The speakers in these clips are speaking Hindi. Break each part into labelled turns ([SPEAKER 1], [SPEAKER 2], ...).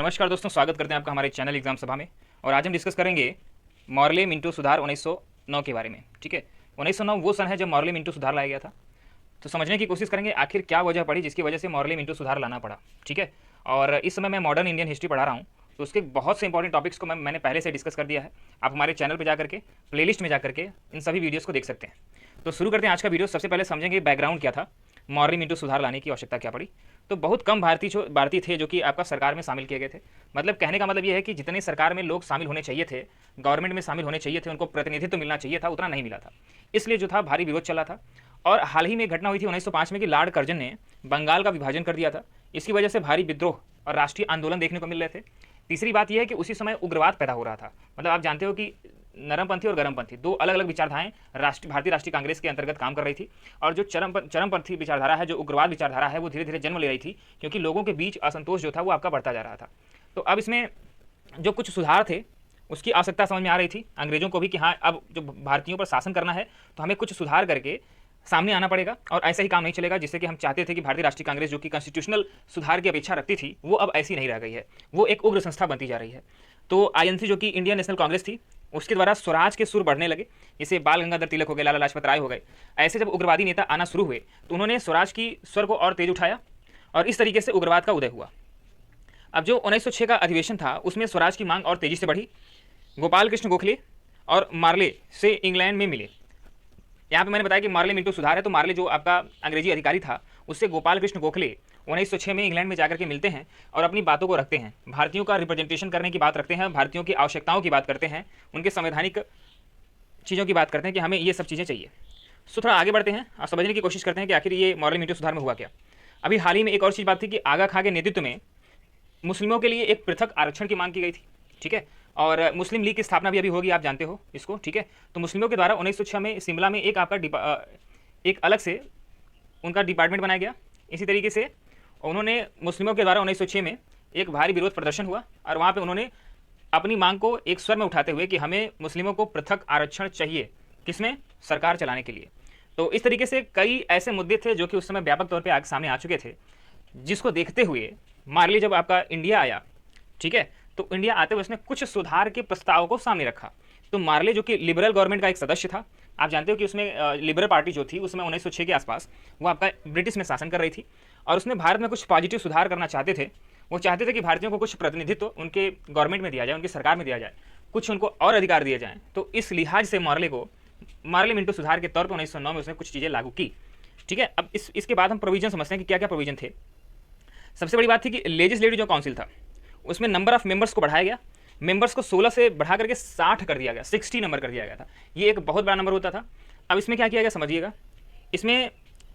[SPEAKER 1] नमस्कार दोस्तों, स्वागत करते हैं आपका हमारे चैनल एग्जाम सभा में। और आज हम डिस्कस करेंगे मॉर्ले मिंटो सुधार 1909 के बारे में। ठीक है, 1909 वो सन है जब मॉर्ले मिंटो सुधार लाया गया था। तो समझने की कोशिश करेंगे आखिर क्या वजह पड़ी जिसकी वजह से मॉर्ले मिंटो सुधार लाना पड़ा। ठीक है, और इस समय मैं मॉडर्न इंडियन हिस्ट्री पढ़ा रहा हूँ, तो उसके बहुत से इंपॉर्टेंट टॉपिक्स को मैंने पहले से डिस्कस कर दिया है। आप हमारे चैनल पर जाकर के प्लेलिस्ट में जाकर के इन सभी वीडियोज़ को देख सकते हैं। तो शुरू करते हैं आज का वीडियो। सबसे पहले समझेंगे बैकग्राउंड क्या था, मॉर्ले मिंटो सुधार लाने की आवश्यकता क्या पड़ी। तो बहुत कम भारतीय थे जो कि आपका सरकार में शामिल किए गए थे। मतलब कहने का मतलब ये है कि जितने सरकार में लोग शामिल होने चाहिए थे, गवर्नमेंट में शामिल होने चाहिए थे, उनको प्रतिनिधित्व मिलना चाहिए था, उतना नहीं मिला था। इसलिए जो था भारी विरोध चला था। और हाल ही में घटना हुई थी 1905 में कि लॉर्ड कर्जन ने बंगाल का विभाजन कर दिया था। इसकी वजह से भारी विद्रोह और राष्ट्रीय आंदोलन देखने को मिल रहे थे। तीसरी बात यह है कि उसी समय उग्रवाद पैदा हो रहा था। मतलब आप जानते हो कि नरमपंथी और गरमपंथी दो अलग अलग विचारधाराएं भारतीय राष्ट्रीय कांग्रेस के अंतर्गत काम कर रही थी। और जो चरमपंथी विचारधारा है, जो उग्रवाद विचारधारा है, वो धीरे धीरे जन्म ले रही थी, क्योंकि लोगों के बीच असंतोष जो था वो आपका बढ़ता जा रहा था। तो अब इसमें जो कुछ सुधार थे उसकी आवश्यकता समझ में आ रही थी अंग्रेजों को भी कि हाँ, अब जो भारतीयों पर शासन करना है तो हमें कुछ सुधार करके सामने आना पड़ेगा। और ऐसा ही काम नहीं चलेगा जिससे कि हम चाहते थे कि भारतीय राष्ट्रीय कांग्रेस जो कि कॉन्स्टिट्यूशनल सुधार की अपेक्षा रखती थी, वो अब ऐसी नहीं रह गई है, वो एक उग्र संस्था बनती जा रही है। तो आईएनसी जो कि इंडियन नेशनल कांग्रेस थी, उसके द्वारा स्वराज के सुर बढ़ने लगे। जैसे बाल गंगाधर तिलक हो गए, लाला लाजपत राय हो गए। ऐसे जब उग्रवादी नेता आना शुरू हुए तो उन्होंने स्वराज की स्वर को और तेज उठाया और इस तरीके से उग्रवाद का उदय हुआ। अब जो 1906 का अधिवेशन था उसमें स्वराज की मांग और तेजी से बढ़ी। गोपाल कृष्ण गोखले और मार्ले से इंग्लैंड में मिले। यहाँ पे मैंने बताया कि मार्ले मिंटो सुधार है, तो मार्ले जो आपका अंग्रेजी अधिकारी था, उससे गोपाल कृष्ण गोखले 1906 में इंग्लैंड में जाकर के मिलते हैं और अपनी बातों को रखते हैं। भारतीयों का रिप्रेजेंटेशन करने की बात रखते हैं, भारतीयों की आवश्यकताओं की बात करते हैं, उनके संवैधानिक चीज़ों की बात करते हैं कि हमें ये सब चीज़ें चाहिए। सो थोड़ा आगे बढ़ते हैं और समझने की कोशिश करते हैं कि आखिर ये मॉर्ले मिंटो सुधार में हुआ क्या। अभी हाल ही में एक और चीज़ बात थी कि आगा खां के नेतृत्व में मुस्लिमों के लिए एक पृथक आरक्षण की मांग की गई थी। ठीक है, और मुस्लिम लीग की स्थापना भी अभी होगी, आप जानते हो इसको। ठीक है, तो मुस्लिमों के द्वारा 1906 में शिमला में एक आपका एक अलग से उनका डिपार्टमेंट बनाया गया। इसी तरीके से उन्होंने मुस्लिमों के द्वारा 1906 में एक भारी विरोध प्रदर्शन हुआ और वहाँ पे उन्होंने अपनी मांग को एक स्वर में उठाते हुए कि हमें मुस्लिमों को पृथक आरक्षण चाहिए, किसमें, सरकार चलाने के लिए। तो इस तरीके से कई ऐसे मुद्दे थे जो कि उस समय व्यापक तौर पर सामने आ चुके थे, जिसको देखते हुए मार्ले जब आपका इंडिया आया, ठीक है, तो इंडिया आते हुए उसने कुछ सुधार के प्रस्ताव को सामने रखा। तो मार्ले जो कि लिबरल गवर्नमेंट का एक सदस्य था, आप जानते हो कि उसमें लिबरल पार्टी जो थी उसमें 1906 के आसपास वो आपका ब्रिटिश में शासन कर रही थी और उसने भारत में कुछ पॉजिटिव सुधार करना चाहते थे। वो चाहते थे कि भारतीयों को कुछ प्रतिनिधित्व उनके गवर्नमेंट में दिया जाए, उनकी सरकार में दिया जाए, कुछ उनको और अधिकार दिए जाएँ। तो इस लिहाज से मार्ले मिंटो सुधार के तौर पर 1909 में उसने कुछ चीज़ें लागू की। ठीक है, अब इसके बाद हम प्रोविजन समझते हैं कि क्या क्या प्रोविजन थे। सबसे बड़ी बात थी कि लेजिस्लेटिव जो काउंसिल था उसमें नंबर ऑफ मेंबर्स को बढ़ाया गया। मेंबर्स को 16 से बढ़ा करके 60 कर दिया गया, 60 नंबर कर दिया गया था। ये एक बहुत बड़ा नंबर होता था। अब इसमें क्या किया गया समझिएगा। इसमें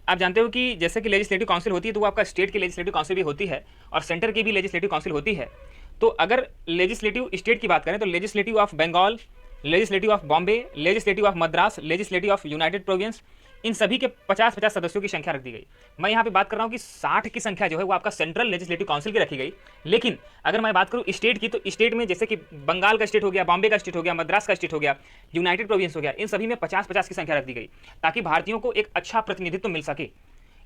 [SPEAKER 1] आप जानते हो कि जैसे कि लेजिस्लेटिव काउंसिल होती है तो वो आपका स्टेट की लेजिस्लेटिव काउंसिल भी होती है और सेंटर की भी लेजिस्लेटिव काउंसिल होती है। तो अगर लेजिस्लेटिव स्टेट की बात करें तो legislative of Bengal, legislative of Bombay, legislative of Madras, legislative of united province, इन सभी के 50-50 सदस्यों की संख्या रख दी गई। मैं यहाँ पे बात कर रहा हूँ कि 60 की संख्या जो है वो आपका सेंट्रल लेजिस्लेटिव काउंसिल की रखी गई। लेकिन अगर मैं बात करूँ स्टेट की, तो स्टेट में जैसे कि बंगाल का स्टेट हो गया, बॉम्बे का स्टेट हो गया, मद्रास का स्टेट हो गया, यूनाइटेड प्रोविंस हो गया, इन सभी में 50-50 की संख्या रख दी गई ताकि भारतीयों को एक अच्छा प्रतिनिधित्व मिल सके।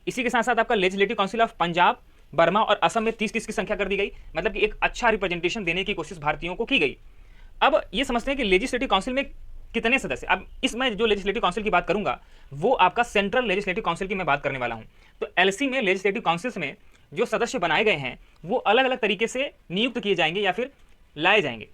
[SPEAKER 1] इसी के साथ साथ आपका legislative council of Punjab, Burma और असम में 30-30 की संख्या कर दी गई। मतलब कि एक अच्छा रिप्रेजेंटेशन देने की कोशिश भारतीयों को की गई। अब ये समझते हैं कि लेजिस्लेटिव काउंसिल में कितने सदस्य। अब इसमें जो लेजिस्लेटिव काउंसिल की बात करूंगा वो आपका सेंट्रल लेजिस्लेटिव काउंसिल की मैं बात करने वाला हूं। तो एलसी में, लेजिस्लेटिव काउंसिल्स में जो सदस्य बनाए गए हैं वो अलग अलग तरीके से नियुक्त किए जाएंगे या फिर लाए जाएंगे।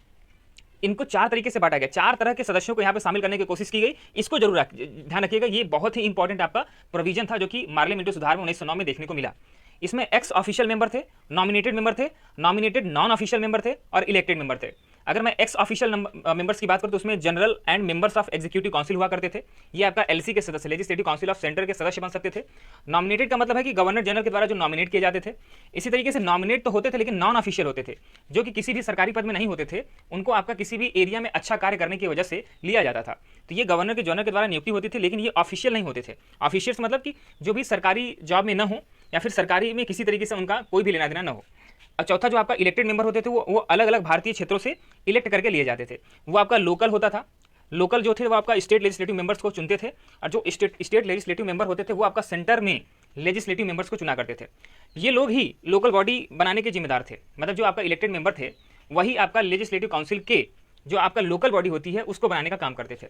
[SPEAKER 1] इनको 4 तरीके से बांटा गया, 4 तरह के सदस्यों को यहाँ पे शामिल करने की कोशिश की गई। इसको जरूर ध्यान रखिएगा, ये बहुत ही इंपॉर्टेंट आपका प्रोविजन था जो कि मार्ले मिंटो सुधार में 1909 में देखने को मिला। इसमें एक्स ऑफिशियल मेंबर थे, नॉमिनेटेड मेंबर थे, नॉमिनेटेड नॉन ऑफिशियल मेंबर थे और इलेक्टेड मेंबर थे। अगर मैं एक्स ऑफिशियल मेंबर्स की बात करूं तो उसमें general and members of executive council हुआ करते थे। ये आपका एलसी के सदस्य, लेजिस्लेटिव काउंसिल ऑफ सेंटर के सदस्य बन सकते थे। नॉमिनेटेड का मतलब है कि गवर्नर जनरल के द्वारा जो नॉमिनेट किए जाते थे। इसी तरीके से नॉमिनेट तो होते थे लेकिन नॉन ऑफिशियल होते थे, जो कि किसी भी सरकारी पद में नहीं होते थे। उनको आपका किसी भी एरिया में अच्छा कार्य करने की वजह से लिया जाता था। तो ये गवर्नर के जनरल के द्वारा नियुक्ति होती थी, लेकिन ये ऑफिशियल नहीं होते थे। ऑफिशियल्स मतलब कि जो भी सरकारी जॉब में न हो या फिर सरकारी में किसी तरीके से उनका कोई भी लेना देना न हो। और चौथा जो आपका इलेक्टेड मेंबर होते थे वो अलग अलग भारतीय क्षेत्रों से इलेक्ट करके लिए जाते थे। वो आपका लोकल होता था। लोकल जो थे वो आपका स्टेट लेजिस्लेटिव मेंबर्स को चुनते थे और जो स्टेट लेजिस्लेटिव मेंबर होते थे वो आपका सेंटर में लेजिस्लेटिव मेंबर्स को चुना करते थे। ये लोग ही लोकल बॉडी बनाने के जिम्मेदार थे, मतलब जो आपका इलेक्टेड मेंबर थे वही आपका लेजिस्लेटिव काउंसिल के जो आपका लोकल बॉडी होती है उसको बनाने का काम करते थे।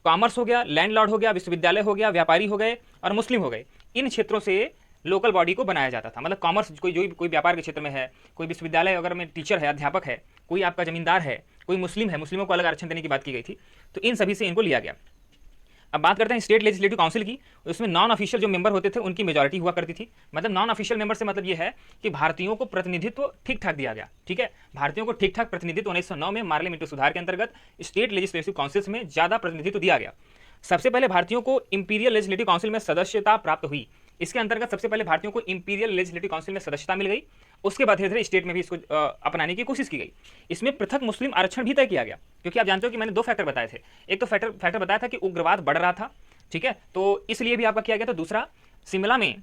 [SPEAKER 1] कॉमर्स हो गया, लैंडलॉर्ड हो गया, विश्वविद्यालय हो गया, व्यापारी हो गए और मुस्लिम हो गए, इन क्षेत्रों से लोकल बॉडी को बनाया जाता था। मतलब कॉमर्स कोई व्यापार के क्षेत्र में है, कोई विश्वविद्यालय अगर में टीचर है, अध्यापक है, कोई आपका जमींदार है, कोई मुस्लिम है, मुस्लिमों को अलग आरक्षण देने की बात की गई थी, तो इन सभी से इनको लिया गया। अब बात करते हैं स्टेट लेजिस्लेटिव काउंसिल की। उसमें नॉन ऑफिशियल जो मेंबर होते थे उनकी मेजॉरिटी हुआ करती थी। मतलब नॉन ऑफिशियल मेंबर से मतलब ये है कि भारतीयों को प्रतिनिधित्व ठीक ठाक दिया गया। ठीक है, भारतीयों को ठीक ठाक प्रतिनिधित्व 1909 में मार्ले मिंटो सुधार के अंतर्गत स्टेट लेजिस्लेटिव काउंसिल्स में ज्यादा प्रतिनिधित्व दिया गया। सबसे पहले भारतीयों को इंपीरियल लेजिस्लेटिव काउंसिल में सदस्यता प्राप्त हुई। इसके अंतर्गत सबसे पहले भारतीयों को इंपीरियल लेजिस्लेटिव काउंसिल में सदस्यता मिल गई। उसके बाद धीरे धीरे स्टेट में भी इसको अपनाने की कोशिश की गई। इसमें पृथक मुस्लिम आरक्षण भी तय किया गया, क्योंकि आप जानते हो कि मैंने दो फैक्टर बताए थे। एक तो फैक्टर बताया था कि उग्रवाद बढ़ रहा था, ठीक है, तो इसलिए भी आपका किया गया था। दूसरा, शिमला में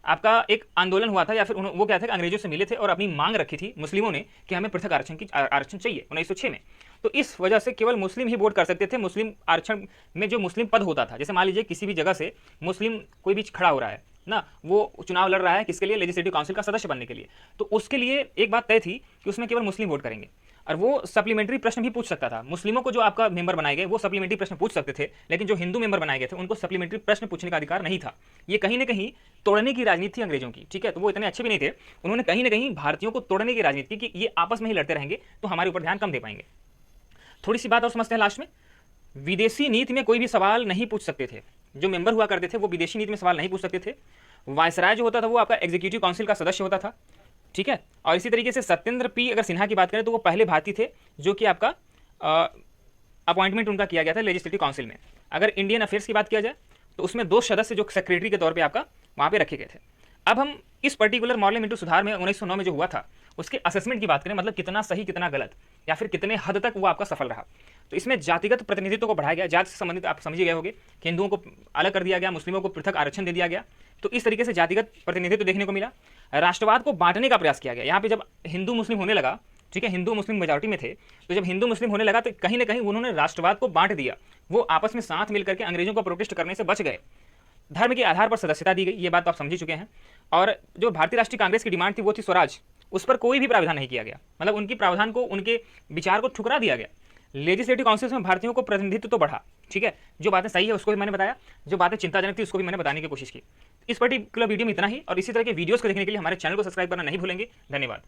[SPEAKER 1] आपका एक आंदोलन हुआ था, या फिर वो क्या था कि अंग्रेजों से मिले थे और अपनी मांग रखी थी मुस्लिमों ने कि हमें पृथक आरक्षण चाहिए 1906 में। तो इस वजह से केवल मुस्लिम ही वोट कर सकते थे। मुस्लिम आरक्षण में जो मुस्लिम पद होता था, जैसे मान लीजिए किसी भी जगह से मुस्लिम कोई भी खड़ा हो रहा है ना, वो चुनाव लड़ रहा है किसके लिए, लेजिस्लेटिव काउंसिल का सदस्य बनने के लिए, तो उसके लिए एक बात तय थी कि उसमें केवल मुस्लिम वोट करेंगे। और वो सप्लीमेंट्री प्रश्न भी पूछ सकता था। मुस्लिमों को जो आपका मेंबर बनाए गए वो सप्लीमेंट्री प्रश्न पूछ सकते थे, लेकिन जो हिंदू मेंबर बनाए गए थे उनको सप्लीमेंट्री प्रश्न पूछने का अधिकार नहीं था। ये कहीं ना कहीं तोड़ने की राजनीति थी अंग्रेजों की। ठीक है, तो वो इतने अच्छे भी नहीं थे, उन्होंने कहीं ना कहीं भारतीयों को तोड़ने की राजनीति की कि ये आपस में ही लड़ते रहेंगे तो हमारे ऊपर ध्यान कम दे पाएंगे। थोड़ी सी बात और समझते हैं लास्ट में। विदेशी नीति में कोई भी सवाल नहीं पूछ सकते थे। जो मेंबर हुआ करते थे वो विदेशी नीति में सवाल नहीं पूछ सकते थे। वायसराय जो होता था वो आपका एग्जीक्यूटिव काउंसिल का सदस्य होता था। ठीक है, और इसी तरीके से सत्येंद्र पी अगर सिन्हा की बात करें तो वो पहले भारतीय थे जो कि आपका अपॉइंटमेंट उनका किया गया था लेजिस्लेटिव काउंसिल में। अगर इंडियन अफेयर्स की बात किया जाए तो उसमें दो सदस्य जो सेक्रेटरी के तौर पे आपका वहाँ पे रखे गए थे। अब हम इस पर्टिकुलर मॉर्ले मिंटो सुधार में 1909 में जो हुआ था उसके असेसमेंट की बात करें, मतलब कितना सही कितना गलत या फिर कितने हद तक वो आपका सफल रहा, तो इसमें जातिगत प्रतिनिधित्व को बढ़ाया गया। जाति से संबंधित आप समझ गए होंगे कि हिंदुओं को अलग कर दिया गया, मुस्लिमों को पृथक आरक्षण दे दिया गया, तो इस तरीके से जातिगत प्रतिनिधित्व देखने को मिला। राष्ट्रवाद को बांटने का प्रयास किया गया। यहाँ पे जब हिंदू मुस्लिम होने लगा, ठीक है, हिंदू मुस्लिम मेजॉरिटी में थे, तो जब हिंदू मुस्लिम होने लगा तो कहीं ना कहीं उन्होंने राष्ट्रवाद को बांट दिया। वो आपस में साथ मिलकर के अंग्रेजों को प्रोटेस्ट करने से बच गए। धर्म के आधार पर सदस्यता दी गई, ये बात आप समझ ही चुके हैं। और जो भारतीय राष्ट्रीय कांग्रेस की डिमांड थी वो थी स्वराज, उस पर कोई भी प्रावधान नहीं किया गया। मतलब उनकी प्रावधान को, उनके विचार को ठुकरा दिया गया। लेजिस्लेटिव काउंसिल में भारतीयों को प्रतिनिधित्व तो बढ़ा, ठीक है, जो बातें सही है उसको भी मैंने बताया, जो बातें चिंताजनक थी उसको भी मैंने बताने की कोशिश की। इस पर्टिकुलर वीडियो में इतना ही, और इसी तरह के वीडियोस को देखने के लिए हमारे चैनल को सब्सक्राइब करना नहीं भूलेंगे। धन्यवाद।